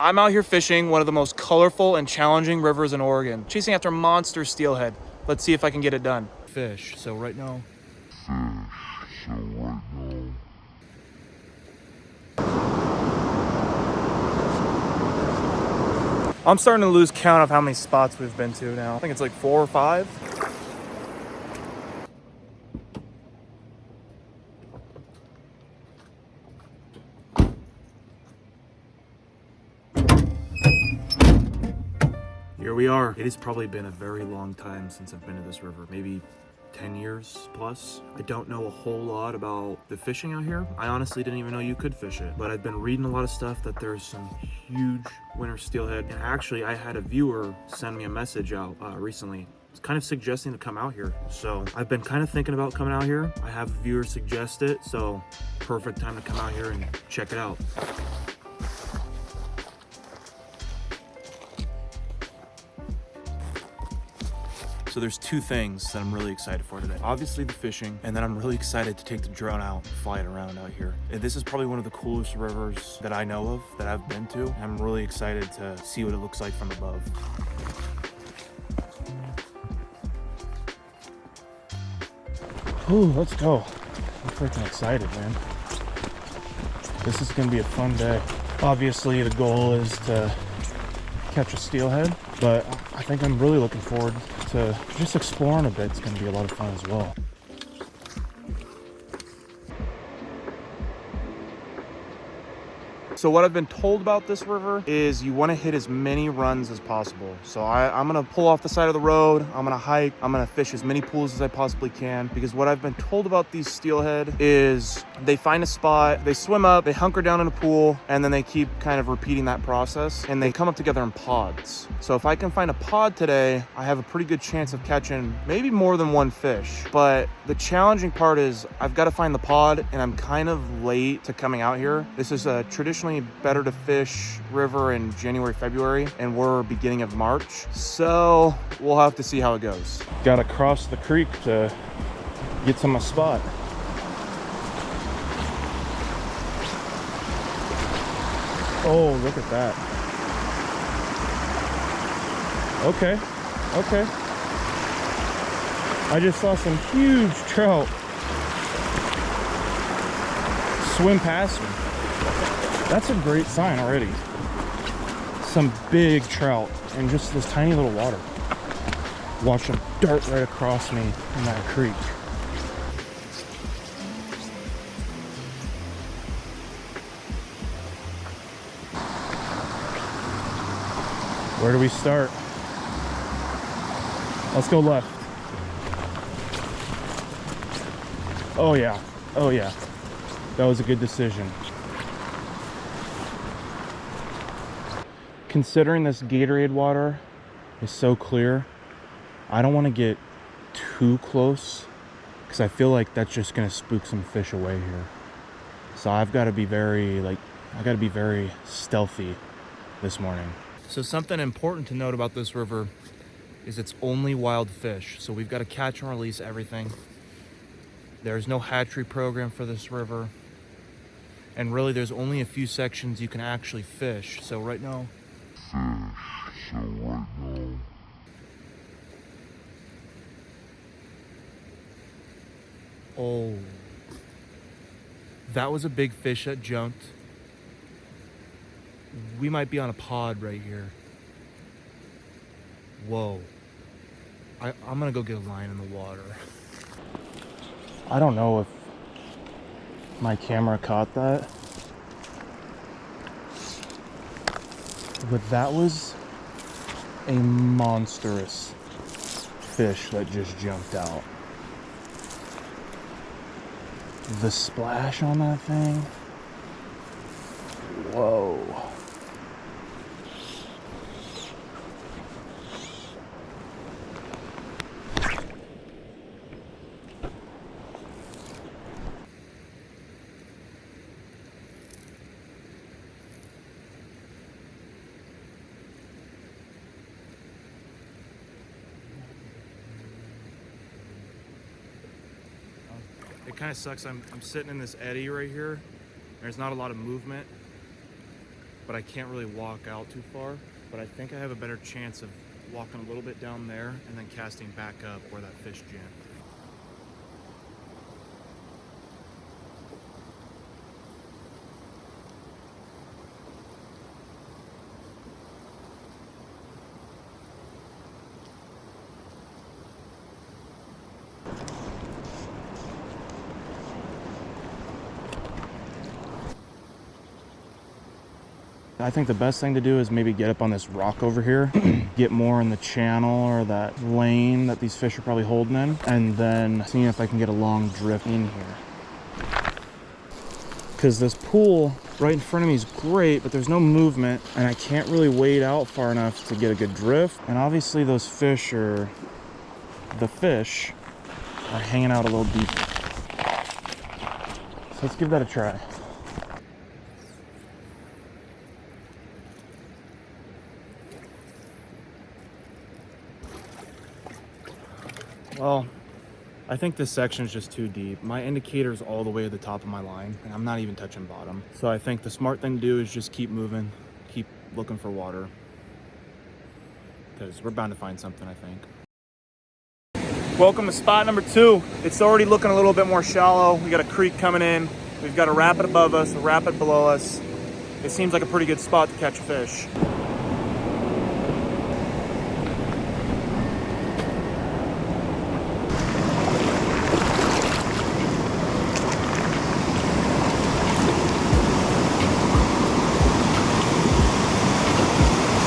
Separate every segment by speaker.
Speaker 1: I'm out here fishing one of the most colorful and challenging rivers in Oregon, chasing after monster steelhead. Let's see if I can get it done. Fish, so right now. I'm starting to lose count of how many spots we've been to now. I think it's like 4 or 5. Here we are. It has probably been a very long time since I've been to this river, maybe 10 years plus. I don't know a whole lot about the fishing out here. I honestly didn't even know you could fish it, but I've been reading a lot of stuff that there's some huge winter steelhead. And actually, I had a viewer send me a message out recently. It's kind of suggesting to come out here. So I've been kind of thinking about coming out here. I have viewers suggest it, so perfect time to come out here and check it out. So there's 2 things that I'm really excited for today. Obviously the fishing, and then I'm really excited to take the drone out and fly it around out here. And this is probably one of the coolest rivers that I know of, that I've been to. And I'm really excited to see what it looks like from above. Ooh, let's go. I'm freaking excited, man. This is gonna be a fun day. Obviously the goal is to catch a steelhead, but I think I'm really looking forward to just exploring a bit. It's going to be a lot of fun as well. So what I've been told about this river is you want to hit as many runs as possible. So I'm going to pull off the side of the road. I'm going to hike. I'm going to fish as many pools as I possibly can, because what I've been told about these steelhead is they find a spot, they swim up, they hunker down in a pool, and then they keep kind of repeating that process, and they come up together in pods. So if I can find a pod today, I have a pretty good chance of catching maybe more than one fish. But the challenging part is I've got to find the pod, and I'm kind of late to coming out here. This is a traditionally better to fish river in January, February, and we're beginning of March. So we'll have to see how it goes. Gotta cross the creek to get to my spot. Oh, look at that. Okay, okay. I just saw some huge trout swim past me. That's a great sign already. Some big trout in just this tiny little water. Watch them dart right across me in that creek. Where do we start? Let's go left. Oh yeah, oh yeah. That was a good decision. Considering this Gatorade water is so clear, I don't want to get too close because I feel like that's just going to spook some fish away here. So I've got to be very stealthy this morning. So something important to note about this river is it's only wild fish. So we've got to catch and release everything. There's no hatchery program for this river. And really there's only a few sections you can actually fish. So right now, oh, that was a big fish that jumped. We might be on a pod right here. Whoa. I'm gonna go get a line in the water. I don't know if my camera caught that, but that was a monstrous fish that just jumped out. The splash on that thing. Whoa. It kind of sucks. I'm sitting in this eddy right here. There's not a lot of movement. but I can't really walk out too far. But I think I have a better chance of walking a little bit down there and then casting back up where that fish jammed. I think the best thing to do is maybe get up on this rock over here, get more in the channel or that lane that these fish are probably holding in, and then seeing if I can get a long drift in here. Because this pool right in front of me is great, but there's no movement, and I can't really wade out far enough to get a good drift. And obviously the fish are hanging out a little deeper. So let's give that a try. Well, I think this section is just too deep. My indicator is all the way at the top of my line, and I'm not even touching bottom. So I think the smart thing to do is just keep moving, keep looking for water, because we're bound to find something, I think. Welcome to spot number 2. It's already looking a little bit more shallow. We got a creek coming in. We've got a rapid above us, a rapid below us. It seems like a pretty good spot to catch a fish.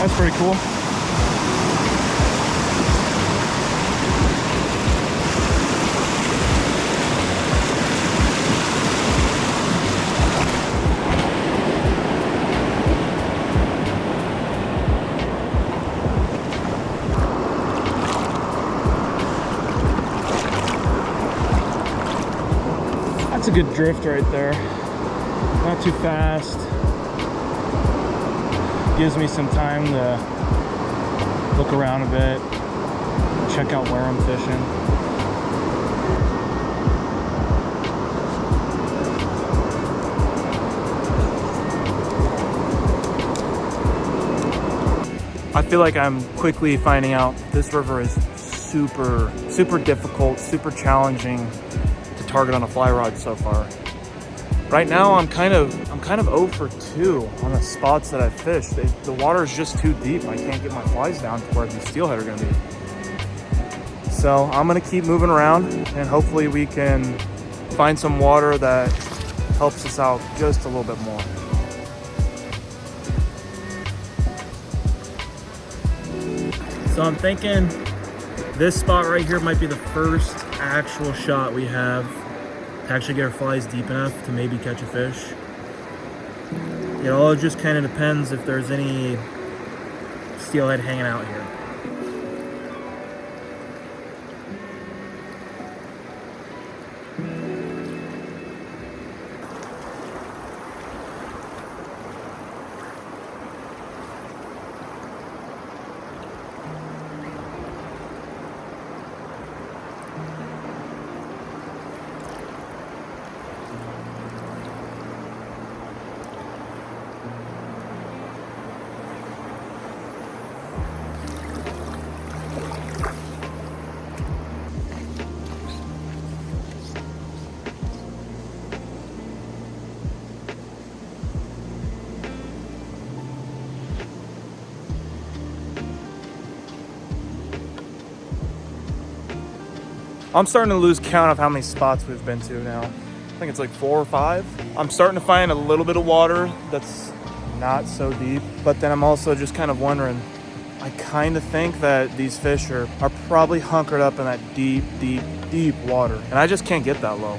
Speaker 1: That's pretty cool. That's a good drift right there. Not too fast. Gives me some time to look around a bit, check out where I'm fishing. I feel like I'm quickly finding out this river is super difficult, super challenging to target on a fly rod so far. Right now, I'm kind of 0 for 2 on the spots that I've fished. The water is just too deep. I can't get my flies down to where these steelhead are gonna be. So I'm gonna keep moving around, and hopefully we can find some water that helps us out just a little bit more. So I'm thinking this spot right here might be the first actual shot we have to actually get our flies deep enough to maybe catch a fish. It all just kind of depends if there's any steelhead hanging out here. I'm starting to lose count of how many spots we've been to now. I think it's like 4 or 5. I'm starting to find a little bit of water that's not so deep, but then I'm also just kind of wondering, I kind of think that these fish are probably hunkered up in that deep water, and I just can't get that low.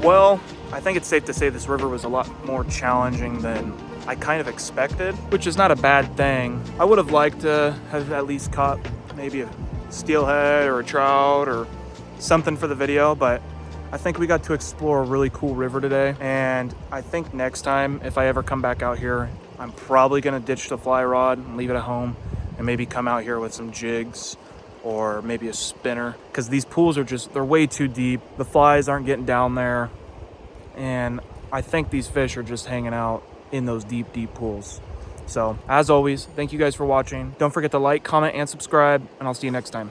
Speaker 1: Well, I I think it's safe to say this river was a lot more challenging than I kind of expected, which is not a bad thing. I would have liked to have at least caught maybe a steelhead or a trout or something for the video, but I think we got to explore a really cool river today. And I think next time, if I ever come back out here, I'm probably gonna ditch the fly rod and leave it at home and maybe come out here with some jigs or maybe a spinner, because these pools are just, they're way too deep. The flies aren't getting down there. And I think these fish are just hanging out in those deep, deep pools. So as always, thank you guys for watching. Don't forget to like, comment, and subscribe, and I'll see you next time.